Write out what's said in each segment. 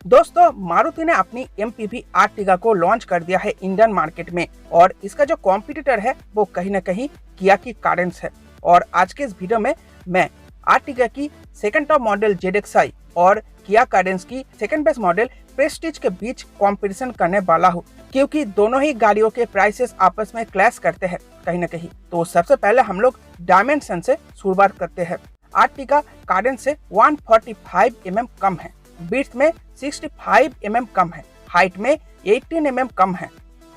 दोस्तों, मारुति ने अपनी MPV आर्टिगा को लॉन्च कर दिया है इंडियन मार्केट में और इसका जो कॉम्पिटिटर है वो कहीं ना कहीं किया की कारेंस है। और आज के इस वीडियो में मैं आर्टिगा की सेकंड टॉप मॉडल ZXi और किया कारेंस की सेकंड बेस्ट मॉडल प्रेस्टीज के बीच कंपटीशन करने वाला हूँ, क्योंकि दोनों ही गाड़ियों के प्राइसेस आपस में क्लैश करते हैं कहीं ना कहीं। तो सबसे पहले हम लोग डायमेंशन से शुरुआत करते हैं। आर्टिगा कारेंस से 145 mm कम है, विड्थ में 65 mm कम है, हाइट में 18 mm कम है,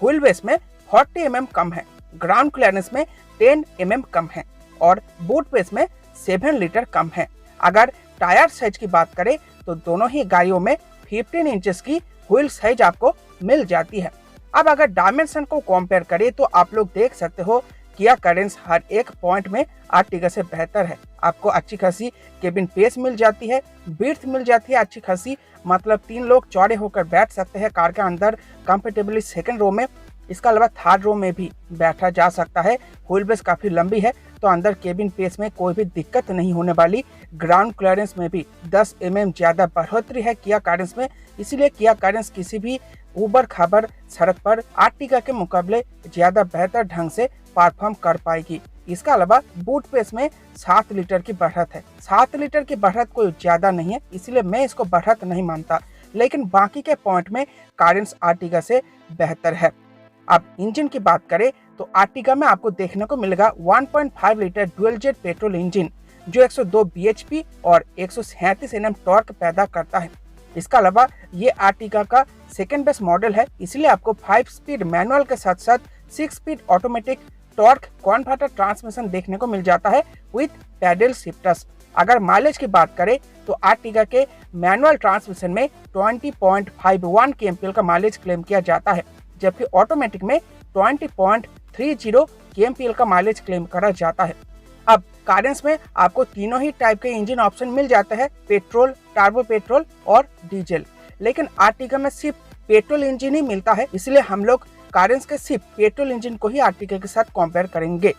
व्हील बेस में 40 mm कम है, ग्राउंड क्लियरेंस में 10 mm कम है और बूट बेस में 7 लीटर कम है। अगर टायर साइज की बात करें तो दोनों ही गाड़ियों में 15 इंचेस की व्हील साइज आपको मिल जाती है। अब अगर डायमेंशन को कंपेयर करें तो आप लोग देख सकते हो किया कारेंस हर एक पॉइंट में आर्टिगा से बेहतर है। आपको अच्छी खासी केबिन स्पेस मिल जाती है, विड्थ मिल जाती है अच्छी खासी, मतलब 3 लोग चौड़े होकर बैठ सकते हैं कार के अंदर कंफर्टेबली सेकंड रो में। इसके अलावा थर्ड रो में भी बैठा जा सकता है। व्हील बेस काफी लंबी है तो अंदर केबिन स्पेस में कोई भी दिक्कत नहीं होने वाली। ग्राउंड क्लियरेंस में भी 10 mm ज्यादा बढ़ोतरी है किया कारेंस में, इसीलिए किया कारेंस किसी भी ऊबर खाबर सड़क पर आर्टिगा के मुकाबले ज्यादा बेहतर ढंग से परफॉर्म कर पाएगी। इसके अलावा बूट स्पेस में 7 लीटर की बढ़त है। 7 लीटर की बढ़त कोई ज्यादा नहीं है, इसलिए मैं इसको बढ़त नहीं मानता, लेकिन बाकी के पॉइंट में कारेंस आर्टिगा से बेहतर है। अब इंजन की बात करें तो आर्टिगा में आपको देखने को मिलेगा 1.5 litre dual jet petrol engine जो 102 bhp और 137 Nm टॉर्क पैदा करता है। इसके अलावा ये आर्टिगा का सेकंड बेस्ट मॉडल है, इसलिए आपको 5 स्पीड मैनुअल के साथ साथ 6 speed automatic torque converter transmission देखने को मिल जाता है विद पैडल शिफ्टर्स। अगर माइलेज की बात करें तो आर्टिगा के मैनुअल ट्रांसमिशन में 20.51 kmpl का माइलेज क्लेम किया जाता है, जबकि ऑटोमेटिक में 20.30 kmpl का माइलेज क्लेम करा जाता है। अब कारेंस में आपको तीनों ही टाइप के इंजन ऑप्शन मिल जाते हैं, पेट्रोल, टर्बो पेट्रोल और डीजल, लेकिन आर्टिगा में सिर्फ पेट्रोल इंजन ही मिलता है, इसलिए हम लोग कारेंस के सिर्फ पेट्रोल इंजन को ही आर्टिगा के साथ कंपेयर करेंगे।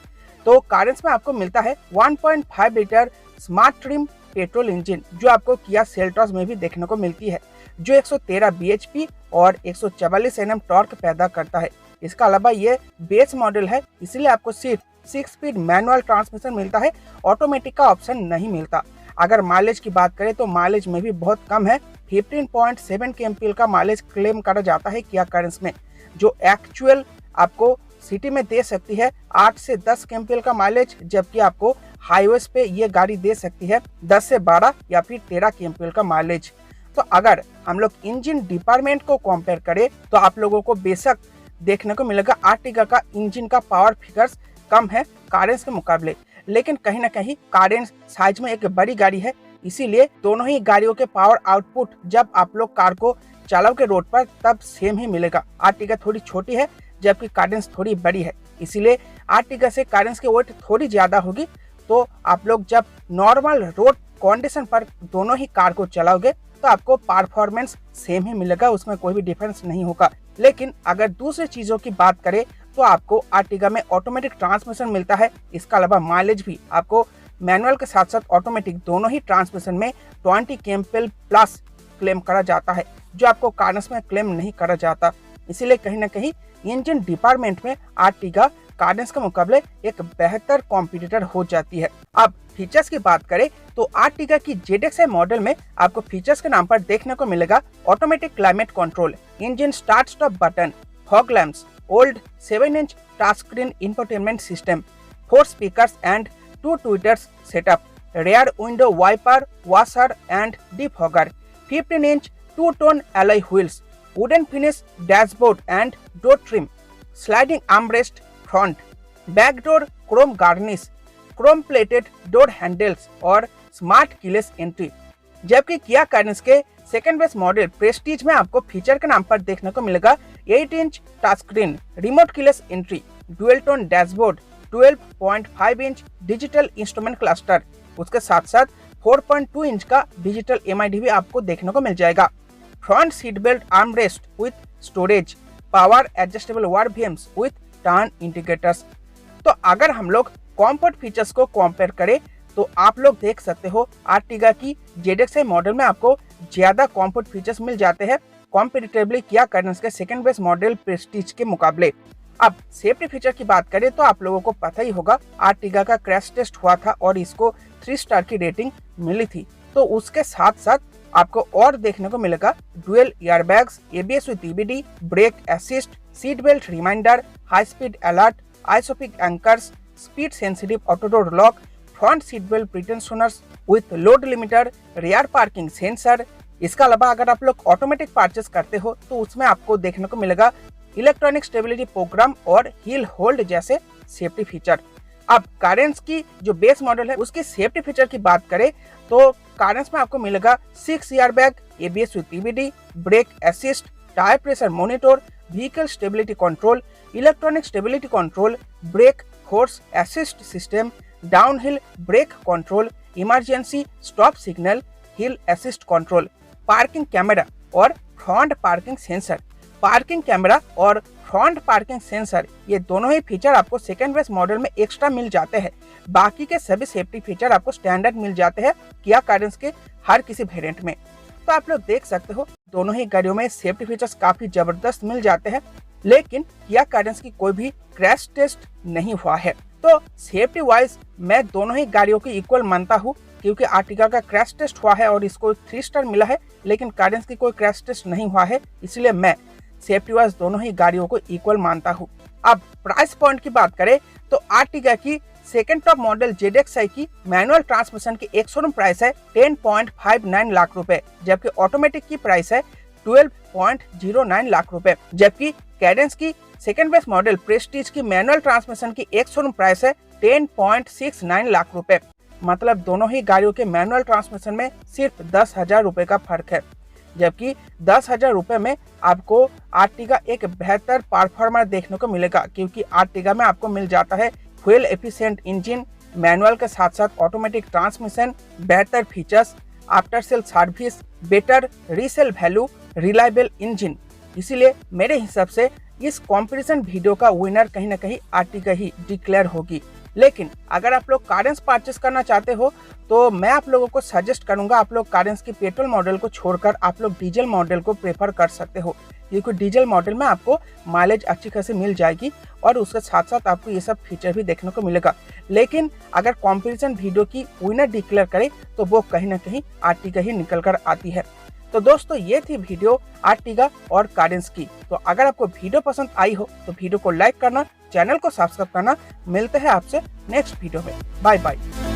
तो कारेंस में आपको मिलता है 1.5 litre smart trim petrol engine जो आपको किया सेल्टॉस में भी देखने को मिलती है, जो 113 bhp और 144 Nm टॉर्क पैदा करता है। इसके अलावा ये बेस मॉडल है, इसलिए आपको सिर्फ 6 स्पीड मैनुअल ट्रांसमिशन मिलता है, ऑटोमेटिक का ऑप्शन नहीं मिलता। अगर माइलेज की बात करें तो माइलेज में भी बहुत कम है, 15.7 kmpl का माइलेज क्लेम करा जाता है किया कारेंस में, जो एक्चुअल आपको सिटी में दे सकती है 8 से 10 kmpl का माइलेज, जबकि आपको हाईवेज पे ये गाड़ी दे सकती है 10 से 12 या फिर 13 kmpl का माइलेज। तो अगर हम लोग इंजन डिपार्टमेंट को कंपेयर करें तो आप लोगों को बेशक देखने को मिलेगा आर्टिगा का इंजन का पावर फिगर्स कम है कारेंस के मुकाबले, लेकिन कहीं ना कहीं कारेंस साइज में एक बड़ी गाड़ी है, इसीलिए दोनों ही गाड़ियों के पावर आउटपुट जब आप लोग कार को चलाओगे रोड पर तब सेम ही मिलेगा। आर्टिगा थोड़ी छोटी है जबकि कारेंस थोड़ी बड़ी है, इसीलिए आर्टिगा से कारेंस की वेट थोड़ी ज्यादा होगी। तो आप लोग जब नॉर्मल रोड कंडीशन पर दोनों ही कार को चलाओगे तो आपको परफॉर्मेंस सेम ही मिलेगा, उसमें कोई भी डिफरेंस नहीं होगा। लेकिन अगर दूसरी चीजों की बात करें तो आपको आर्टिगा में ऑटोमेटिक ट्रांसमिशन मिलता है। इसके अलावा माइलेज भी आपको मैनुअल के साथ साथ ऑटोमेटिक दोनों ही ट्रांसमिशन में 20 kmpl प्लस क्लेम करा जाता है, जो आपको कारेंस में क्लेम नहीं करा जाता। इसीलिए कहीं ना कहीं इंजन डिपार्टमेंट में आर्टिगा कारेंस के मुकाबले एक बेहतर कॉम्पिटिटर हो जाती है। अब फीचर्स की बात करें तो आर्टिगा की ZXi मॉडल में आपको फीचर्स के नाम पर देखने को मिलेगा automatic climate control, engine start stop button, fog lamps, old 7 inch touch screen infotainment system, 4 speakers and 2 tweeters setup, rear window wiper, washer and defogger, 15 inch 2-tone alloy wheels, wooden finish dashboard and door trim, sliding armrest front, back door chrome garnish, chrome plated door handles और smart keyless entry. जबकि किया Carens के second best model Prestige में आपको feature के नाम पर देखने को मिलेगा 8 inch touch screen, remote keyless entry, dual tone dashboard, 12.5 inch digital instrument cluster, उसके साथ साथ 4.2 इंच का डिजिटल MID भी आपको देखने को मिल जाएगा। Front seat belt armrest with storage, power adjustable ORVMs with turn indicators. तो अगर हम लोग कंफर्ट फीचर्स को कंपेयर करें तो आप लोग देख सकते हो आर्टिगा की ZXi मॉडल में आपको ज्यादा कॉम्फर्ट फीचर्स मिल जाते हैं कॉम्पेरेटिवली किया कैडेंस के सेकंड बेस मॉडल प्रेस्टीज के मुकाबले। अब सेफ्टी फीचर की बात करें तो आप लोगों को पता ही होगा आर्टिगा का क्रैश टेस्ट हुआ था और इसको 3 स्टार की रेटिंग मिली थी। तो उसके साथ साथ आपको और देखने को मिलेगा dual airbags, ABS with EBD, brake assist, seat belt reminder, high speed alert, ISOFIX anchors, speed sensitive auto door lock, front seat belt pretensioners with load limiter, rear parking sensor. इसके अलावा अगर आप लोग ऑटोमेटिक परचेस करते हो तो उसमें आपको देखने को मिलेगा इलेक्ट्रॉनिक स्टेबिलिटी प्रोग्राम और हिल होल्ड जैसे सेफ्टी फीचर। अब कारेंस की जो बेस मॉडल है उसकी सेफ्टी फीचर की बात करें तो कारेंस में आपको मिलेगा 6 airbag, ABS with EBD, brake assist, tyre pressure monitor, vehicle stability control, electronic stability control, brake force assist system, downhill brake control, emergency stop signal, hill assist control, parking camera और front parking sensor. Parking camera और front parking sensor ये दोनों ही feature आपको second base model में extra मिल जाते हैं। बाकी के सभी सेफ्टी फीचर आपको स्टैंडर्ड मिल जाते हैं किया कारेंस के हर किसी वेरिएंट में। तो आप लोग देख सकते हो दोनों ही गाड़ियों में सेफ्टी फीचर्स काफी जबरदस्त मिल जाते हैं, लेकिन किया कारेंस की कोई भी क्रैश टेस्ट नहीं हुआ है। तो सेफ्टी वाइज मैं दोनों ही गाड़ियों की इक्वल मानता हूँ, क्योंकि आर्टिगा का क्रैश टेस्ट हुआ है और इसको 3 स्टार मिला है, लेकिन कारेंस की कोई क्रैश टेस्ट नहीं हुआ है, इसलिए मैं सेफ्टी वाइज दोनों ही गाड़ियों को इक्वल मानता हूँ। अब प्राइस पॉइंट की बात करें तो आर्टिगा की सेकेंड टॉप मॉडल ZXi की मैनुअल ट्रांसमिशन की एक शोरूम प्राइस है 10.59 लाख रुपए, जबकि ऑटोमेटिक की प्राइस है 12.09 लाख रुपए। जबकि कैडेंस की सेकेंड बेस मॉडल प्रेस्टीज की मैनुअल ट्रांसमिशन की एक शोरूम प्राइस है 10.69 लाख रुपए। मतलब दोनों ही गाड़ियों के मैनुअल ट्रांसमिशन में सिर्फ 10,000 रुपए का फर्क है, जबकि 10,000 रुपए में आपको आर्टिगा एक बेहतर परफॉर्मर देखने को मिलेगा, क्योंकि आर्टिगा में आपको मिल जाता है फ्यूल एफिशिएंट इंजन, मैनुअल के साथ साथ ऑटोमेटिक ट्रांसमिशन, बेहतर features, after sale service, better resale value, reliable engine. इसीलिए मेरे हिसाब से इस कंपैरिजन वीडियो का विनर कहीं ना कहीं आर्टिगा ही डिक्लेयर होगी। लेकिन अगर आप लोग कारेंस परचेस करना चाहते हो तो मैं आप लोगों को सजेस्ट करूंगा आप लोग कारेंस की पेट्रोल मॉडल को छोड़कर आप लोग डीजल मॉडल को प्रेफर कर सकते हो, क्योंकि डीजल मॉडल में आपको माइलेज अच्छी खासी मिल जाएगी और उसके साथ साथ आपको ये सब फीचर भी देखने को मिलेगा। लेकिन अगर कंपैरिजन वीडियो की विनर डिक्लेयर करे तो वो कहीं ना कहीं आर्टिगा ही निकल कर आती है। तो दोस्तों ये थी वीडियो आर्टिगा और कारेंस की। तो अगर आपको वीडियो पसंद आई हो तो वीडियो को लाइक करना, चैनल को सब्सक्राइब करना। मिलते हैं आपसे नेक्स्ट वीडियो में। Bye bye.